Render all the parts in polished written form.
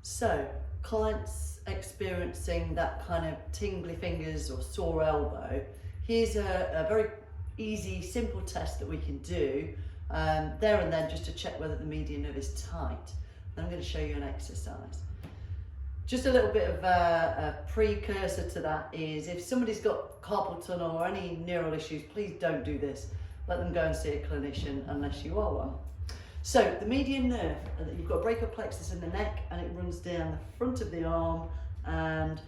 So, clients experiencing that kind of tingly fingers or sore elbow, here's a very easy, simple test that we can do there and then just to check whether the median nerve is tight. And I'm going to show you an exercise. Just a little bit of a precursor to that is if somebody's got carpal tunnel or any neural issues, please don't do this. Let them go and see a clinician unless you are one. So the median nerve, you've got a brachial plexus in the neck and it runs down the front of the arm, and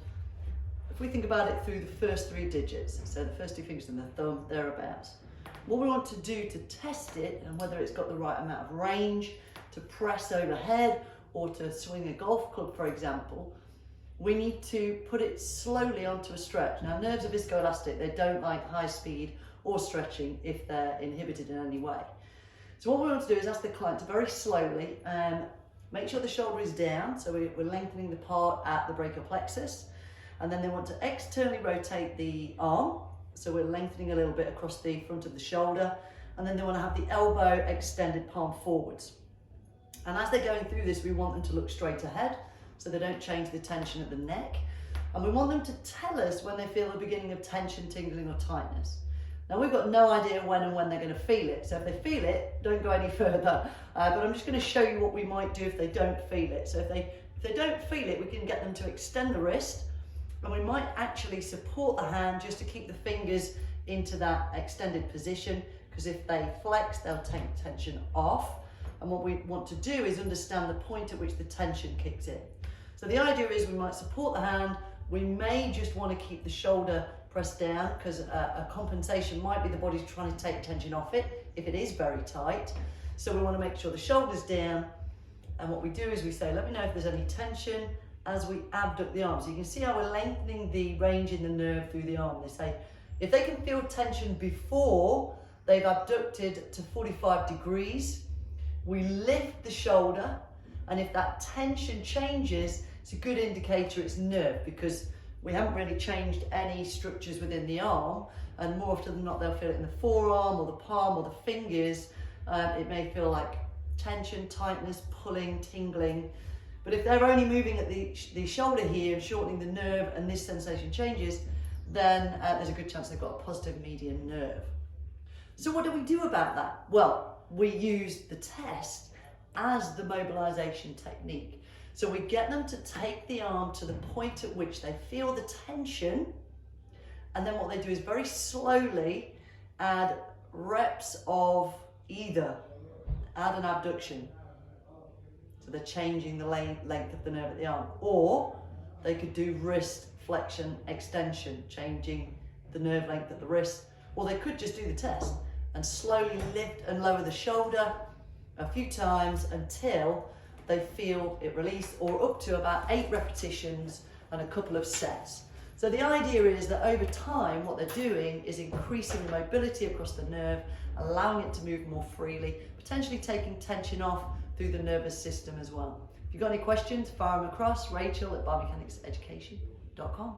if we think about it through the first 3 digits, so the first 2 fingers and the thumb, thereabouts. What we want to do to test it and whether it's got the right amount of range to press overhead or to swing a golf club, for example, we need to put it slowly onto a stretch. Now, nerves are viscoelastic. They don't like high speed or stretching if they're inhibited in any way. So what we want to do is ask the client to very slowly make sure the shoulder is down, so we're lengthening the part at the brachial plexus, and then they want to externally rotate the arm, so we're lengthening a little bit across the front of the shoulder, and then they want to have the elbow extended palm forwards. And as they're going through this, we want them to look straight ahead, so they don't change the tension at the neck, and we want them to tell us when they feel the beginning of tension, tingling or tightness. Now, we've got no idea when they're going to feel it, so if they feel it, don't go any further. But I'm just going to show you what we might do if they don't feel it. So if they don't feel it, we can get them to extend the wrist, and we might actually support the hand just to keep the fingers into that extended position, because if they flex, they'll take tension off. And what we want to do is understand the point at which the tension kicks in. So the idea is we might support the hand. We may just want to keep the shoulder pressed down, because a compensation might be the body's trying to take tension off it if it is very tight. So we want to make sure the shoulder's down, and what we do is we say, let me know if there's any tension as we abduct the arm. So you can see how we're lengthening the range in the nerve through the arm. They say if they can feel tension before they've abducted to 45 degrees, we lift the shoulder, and if that tension changes, it's a good indicator it's nerve, because we haven't really changed any structures within the arm, and more often than not they'll feel it in the forearm or the palm or the fingers. It may feel like tension, tightness, pulling, tingling, but if they're only moving at the shoulder here and shortening the nerve and this sensation changes, then there's a good chance they've got a positive median nerve. So what do we do about that? Well, we use the test as the mobilisation technique. So we get them to take the arm to the point at which they feel the tension, and then what they do is very slowly add reps of either add an abduction, so they're changing the length of the nerve at the arm, or they could do wrist flexion extension, changing the nerve length at the wrist, or they could just do the test and slowly lift and lower the shoulder a few times until they feel it release, or up to about 8 repetitions and a couple of sets. So the idea is that over time, what they're doing is increasing the mobility across the nerve, allowing it to move more freely, potentially taking tension off through the nervous system as well. If you've got any questions, fire them across, Rachel at biomechanics education.com.